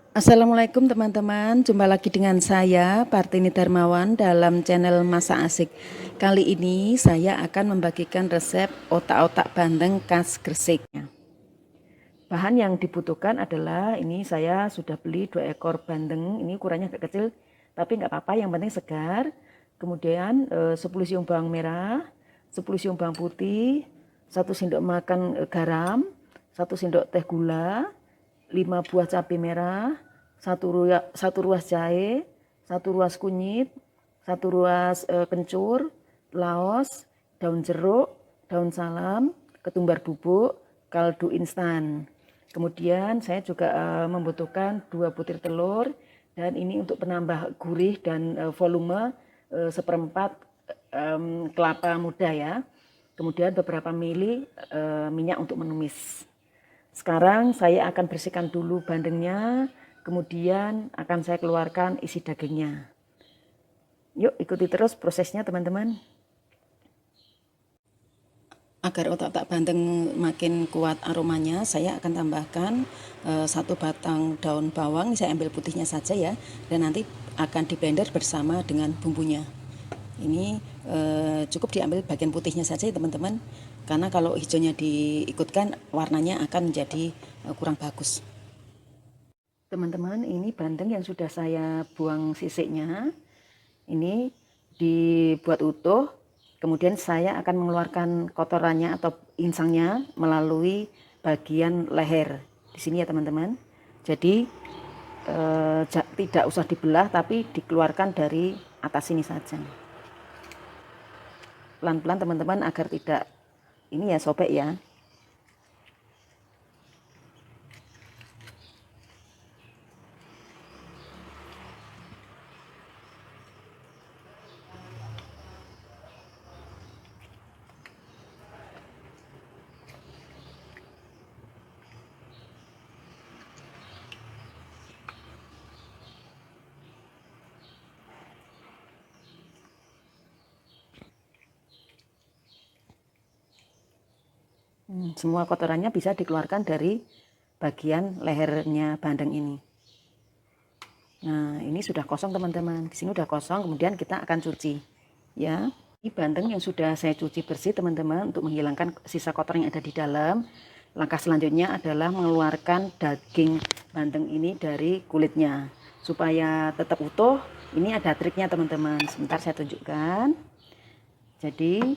Assalamualaikum teman-teman, jumpa lagi dengan saya Partini Darmawan dalam channel Masak Asik. Kali ini saya akan membagikan resep otak-otak bandeng khas Gresik. Bahan yang dibutuhkan adalah ini saya sudah beli 2 ekor bandeng, ini ukurannya agak kecil tapi nggak apa-apa, yang penting segar. Kemudian 10 siung bawang merah, 10 siung bawang putih, 1 sendok makan garam, 1 sendok teh gula, 5 buah cabai merah, 1 ruas jahe, 1 ruas kunyit, 1 ruas kencur, laos, daun jeruk, daun salam, ketumbar bubuk, kaldu instan. Kemudian saya juga membutuhkan 2 butir telur, dan ini untuk penambah gurih dan volume seperempat kelapa muda ya. Kemudian beberapa mili minyak untuk menumis. Sekarang saya akan bersihkan dulu bandengnya, kemudian akan saya keluarkan isi dagingnya. Yuk ikuti terus prosesnya teman-teman. Agar otak-otak bandeng makin kuat aromanya, saya akan tambahkan 1 batang daun bawang. Saya ambil putihnya saja ya, dan nanti akan di blender bersama dengan bumbunya. Ini cukup diambil bagian putihnya saja ya teman-teman, karena kalau hijaunya diikutkan warnanya akan menjadi kurang bagus. Teman-teman, ini bandeng yang sudah saya buang sisiknya, ini dibuat utuh. Kemudian saya akan mengeluarkan kotorannya atau insangnya melalui bagian leher di sini ya teman-teman. Jadi tidak usah dibelah, tapi dikeluarkan dari atas sini saja. Pelan-pelan teman-teman agar tidak ini ya sobek ya. Semua kotorannya bisa dikeluarkan dari bagian lehernya bandeng ini. Nah, ini sudah kosong teman-teman. Di sini udah kosong, kemudian kita akan cuci. Ya, ini bandeng yang sudah saya cuci bersih teman-teman, untuk menghilangkan sisa kotor yang ada di dalam. Langkah selanjutnya adalah mengeluarkan daging bandeng ini dari kulitnya supaya tetap utuh. Ini ada triknya teman-teman. Sebentar saya tunjukkan. Jadi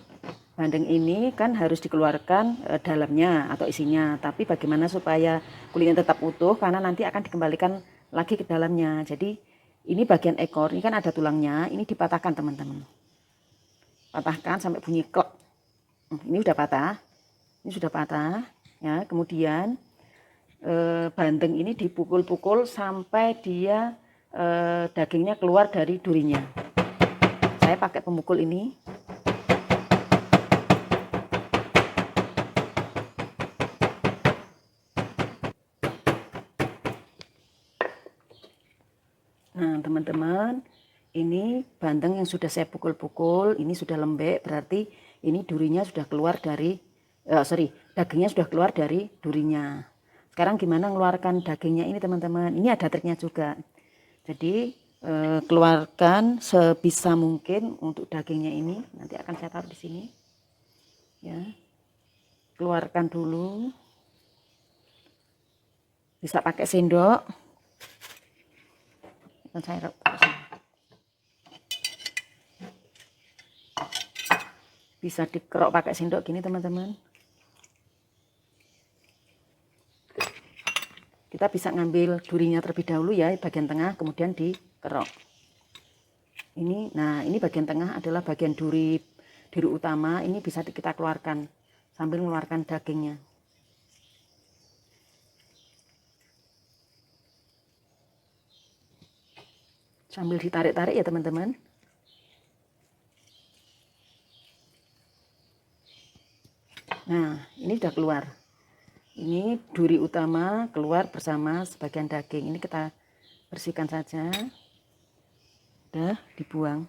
bandeng ini kan harus dikeluarkan dalamnya atau isinya, tapi bagaimana supaya kulitnya tetap utuh, karena nanti akan dikembalikan lagi ke dalamnya. Jadi ini bagian ekor, ini kan ada tulangnya, ini dipatahkan teman-teman. Patahkan sampai bunyi klek. Ini udah patah, ini sudah patah ya. Kemudian bandeng ini dipukul-pukul sampai dia dagingnya keluar dari durinya. Saya pakai pemukul ini. Nah teman-teman, ini bandeng yang sudah saya pukul-pukul, ini sudah lembek, berarti ini durinya sudah keluar dari dagingnya sudah keluar dari durinya. Sekarang gimana mengeluarkan dagingnya ini teman-teman? Ini ada triknya juga. Jadi keluarkan sebisa mungkin untuk dagingnya ini. Nanti akan saya taruh di sini. Ya, keluarkan dulu. Bisa pakai sendok. Dan saya bisa dikerok pakai sendok gini teman-teman. Kita bisa ngambil durinya terlebih dahulu ya, bagian tengah, kemudian dikerok. Ini, nah ini bagian tengah adalah bagian duri utama. Ini bisa kita keluarkan sambil mengeluarkan dagingnya. Sambil ditarik-tarik ya teman-teman. Nah ini sudah keluar. Ini duri utama keluar bersama sebagian daging. Ini kita bersihkan saja. Udah dibuang.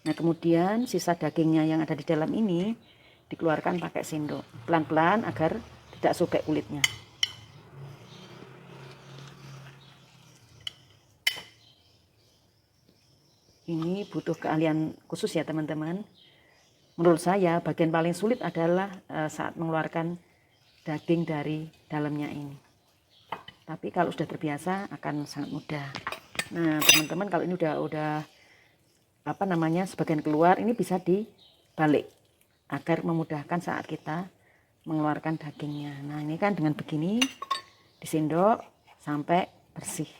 Nah kemudian sisa dagingnya yang ada di dalam ini dikeluarkan pakai sendok. Pelan-pelan agar tidak sobek kulitnya. Ini butuh keahlian khusus ya teman-teman. Menurut saya bagian paling sulit adalah saat mengeluarkan daging dari dalamnya ini. Tapi kalau sudah terbiasa akan sangat mudah. Nah teman-teman, kalau ini udah sebagian keluar, ini bisa dibalik agar memudahkan saat kita mengeluarkan dagingnya. Nah ini kan dengan begini disendok sampai bersih.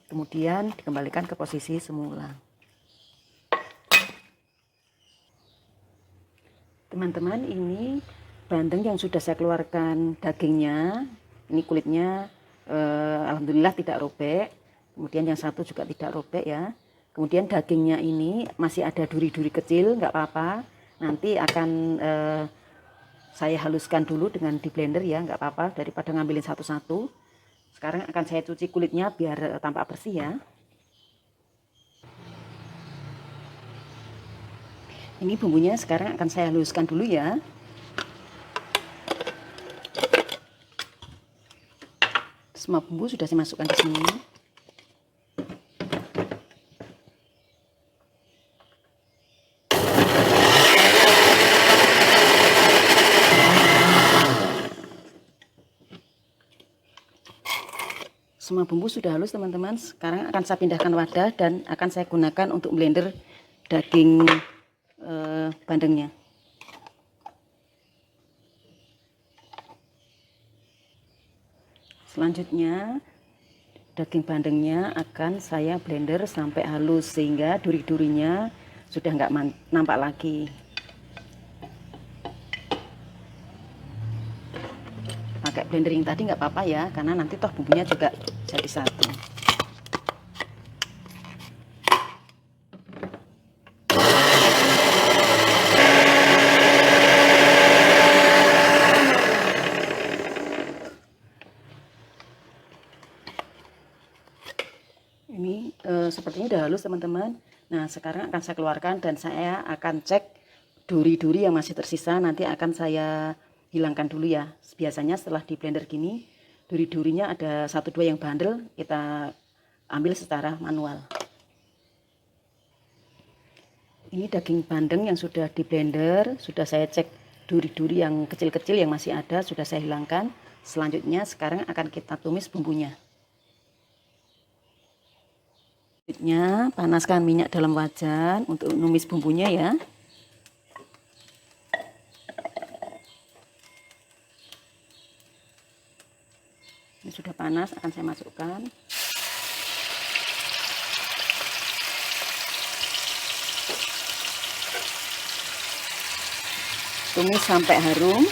Kemudian dikembalikan ke posisi semula. Teman-teman, ini bandeng yang sudah saya keluarkan dagingnya, ini kulitnya alhamdulillah tidak robek. Kemudian yang satu juga tidak robek ya. Kemudian dagingnya ini masih ada duri-duri kecil, nggak apa-apa. Nanti akan saya haluskan dulu dengan di blender ya, nggak apa-apa, daripada ngambilin satu-satu. Sekarang akan saya cuci kulitnya biar tampak bersih ya. Ini bumbunya sekarang akan saya haluskan dulu ya. Semua bumbu sudah saya masukkan ke sini. Semua bumbu sudah halus teman-teman. Sekarang akan saya pindahkan wadah dan akan saya gunakan untuk blender daging bandengnya. Selanjutnya daging bandengnya akan saya blender sampai halus sehingga duri-durinya sudah nggak nampak lagi. Pakai blender yang tadi nggak apa-apa ya, karena nanti toh bumbunya juga jadi satu. Ini sepertinya udah halus teman-teman. Nah sekarang akan saya keluarkan dan saya akan cek duri-duri yang masih tersisa, nanti akan saya hilangkan dulu ya. Biasanya setelah di blender gini duri-durinya ada 1-2 yang bandel, kita ambil secara manual. Ini daging bandeng yang sudah di blender, sudah saya cek duri-duri yang kecil-kecil yang masih ada, sudah saya hilangkan. Selanjutnya sekarang akan kita tumis bumbunya. Selanjutnya panaskan minyak dalam wajan untuk numis bumbunya ya. Ini sudah panas, akan saya masukkan. Tumis sampai harum.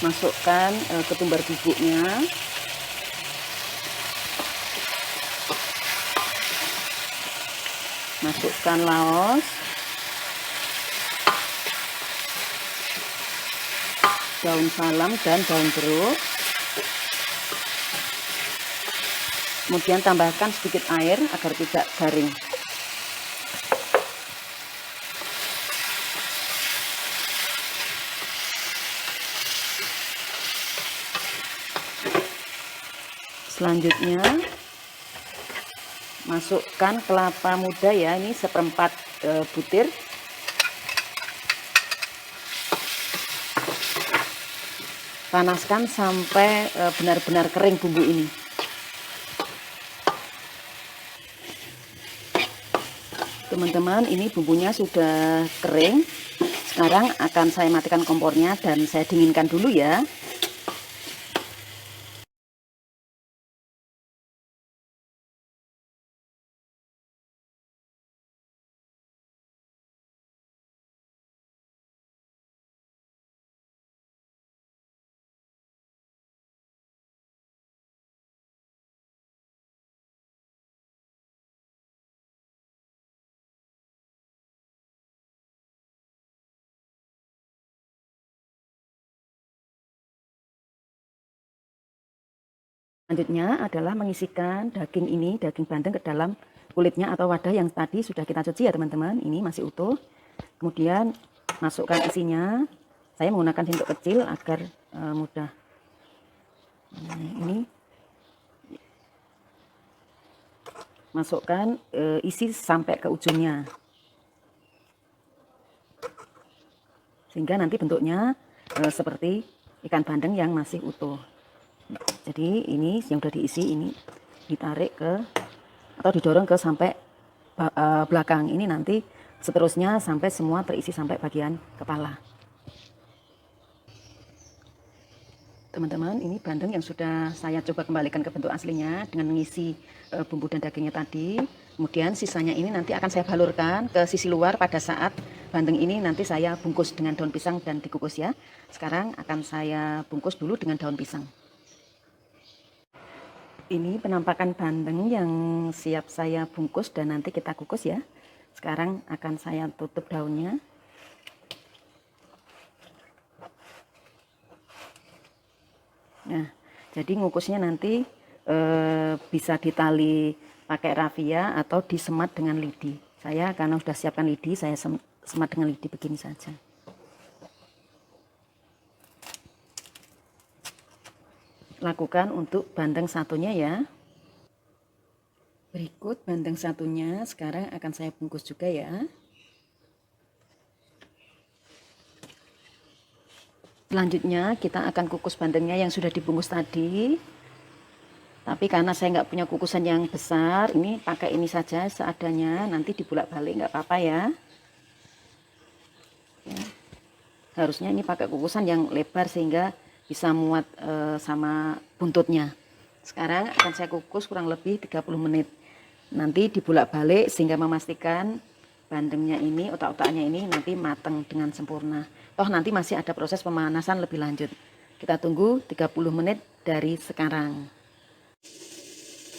Masukkan ketumbar bubuknya. Masukkan laos, daun salam dan daun jeruk. Kemudian tambahkan sedikit air agar tidak garing. Selanjutnya masukkan kelapa muda ya, ini 1/4 butir. Panaskan sampai benar-benar kering bumbu ini. Teman-teman, ini bumbunya sudah kering. Sekarang akan saya matikan kompornya dan saya dinginkan dulu ya. Selanjutnya adalah mengisikan daging ini, daging bandeng ke dalam kulitnya atau wadah yang tadi sudah kita cuci ya teman-teman. Ini masih utuh. Kemudian masukkan isinya. Saya menggunakan sendok kecil agar mudah. Nah, ini masukkan isi sampai ke ujungnya, sehingga nanti bentuknya seperti ikan bandeng yang masih utuh. Jadi ini yang sudah diisi, ini ditarik ke atau didorong ke sampai belakang. Ini nanti seterusnya sampai semua terisi sampai bagian kepala. Teman-teman, ini bandeng yang sudah saya coba kembalikan ke bentuk aslinya dengan mengisi bumbu dan dagingnya tadi. Kemudian sisanya ini nanti akan saya balurkan ke sisi luar pada saat bandeng ini nanti saya bungkus dengan daun pisang dan dikukus ya. Sekarang akan saya bungkus dulu dengan daun pisang. Ini penampakan bandeng yang siap saya bungkus dan nanti kita kukus ya. Sekarang akan saya tutup daunnya. Nah, jadi ngukusnya nanti bisa ditali pakai rafia atau disemat dengan lidi. Saya karena sudah siapkan lidi, saya semat dengan lidi begini saja. Lakukan untuk bandeng satunya ya. Berikut bandeng satunya sekarang akan saya bungkus juga ya. Selanjutnya kita akan kukus bandengnya yang sudah dibungkus tadi. Tapi karena saya nggak punya kukusan yang besar, ini pakai ini saja seadanya. Nanti dibulak-balik nggak apa-apa ya. Harusnya ini pakai kukusan yang lebar sehingga bisa muat sama buntutnya. Sekarang akan saya kukus kurang lebih 30 menit. Nanti dibulak-balik sehingga memastikan bandengnya ini, otak-otaknya ini nanti matang dengan sempurna. Toh nanti masih ada proses pemanasan lebih lanjut. Kita tunggu 30 menit dari sekarang.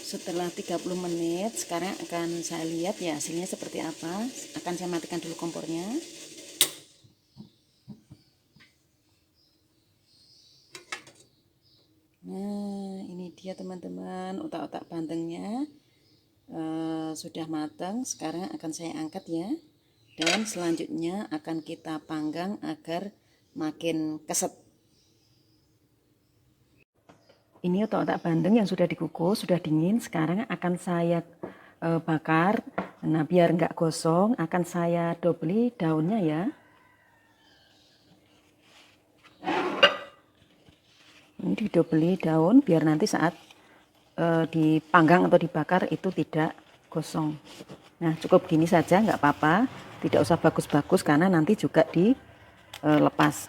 Setelah 30 menit, sekarang akan saya lihat ya hasilnya seperti apa. Akan saya matikan dulu kompornya. Nah, ini dia teman-teman, otak-otak bandengnya sudah matang. Sekarang akan saya angkat ya. Dan selanjutnya akan kita panggang agar makin keset. Ini otak-otak bandeng yang sudah dikukus, sudah dingin. Sekarang akan saya bakar. Nah, biar nggak gosong, akan saya dobeli daunnya ya. Ini didobeli daun biar nanti saat dipanggang atau dibakar itu tidak gosong. Nah, cukup gini saja, nggak apa-apa. Tidak usah bagus-bagus karena nanti juga dilepas.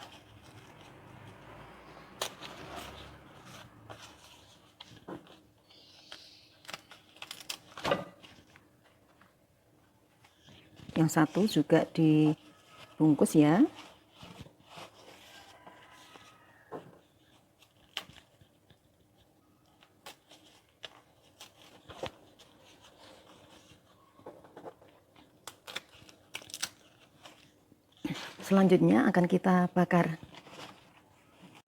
Yang satu juga dibungkus ya. Selanjutnya akan kita bakar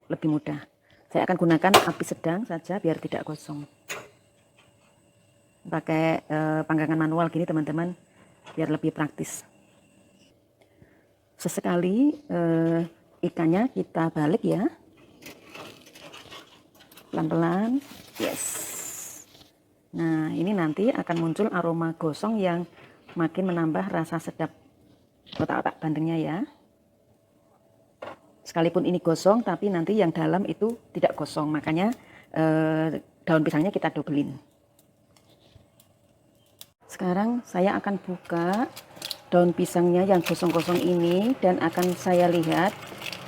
lebih mudah. Saya akan gunakan api sedang saja biar tidak gosong. Pakai panggangan manual gini teman-teman, biar lebih praktis. Sesekali ikannya kita balik ya, pelan-pelan. Yes. Nah, ini nanti akan muncul aroma gosong yang makin menambah rasa sedap otak-otak bandengnya ya. Sekalipun ini gosong, tapi nanti yang dalam itu tidak gosong. Makanya daun pisangnya kita dobelin. Sekarang saya akan buka daun pisangnya yang gosong-gosong ini dan akan saya lihat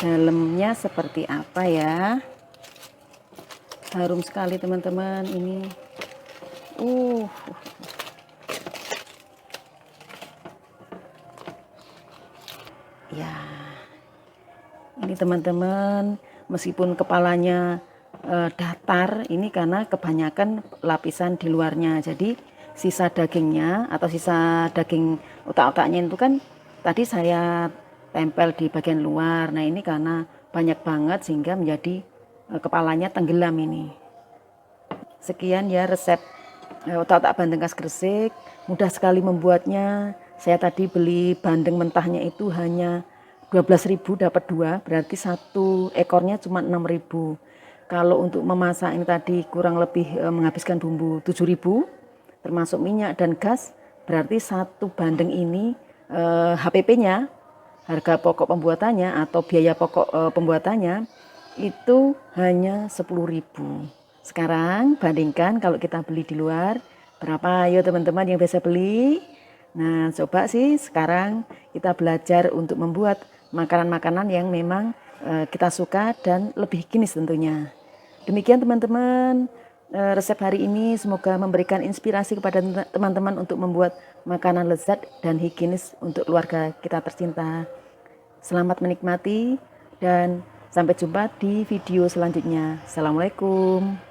dalamnya seperti apa ya. Harum sekali teman-teman ini. Ya. Ini teman-teman, meskipun kepalanya datar, ini karena kebanyakan lapisan di luarnya. Jadi sisa dagingnya atau sisa daging otak-otaknya itu kan tadi saya tempel di bagian luar. Nah, ini karena banyak banget sehingga menjadi kepalanya tenggelam ini. Sekian ya resep otak-otak bandeng khas Gresik, mudah sekali membuatnya. Saya tadi beli bandeng mentahnya itu hanya 12.000 dapat 2, berarti satu ekornya cuma 6.000. Kalau untuk memasak ini tadi kurang lebih menghabiskan bumbu 7.000, termasuk minyak dan gas, berarti satu bandeng ini HPP-nya, harga pokok pembuatannya atau biaya pokok pembuatannya itu hanya 10.000. Sekarang bandingkan kalau kita beli di luar, berapa ayo teman-teman yang biasa beli. Nah, coba sih sekarang kita belajar untuk membuat makanan-makanan yang memang kita suka dan lebih higienis tentunya. Demikian teman-teman, resep hari ini semoga memberikan inspirasi kepada teman-teman untuk membuat makanan lezat dan higienis untuk keluarga kita tercinta. Selamat menikmati dan sampai jumpa di video selanjutnya. Assalamualaikum.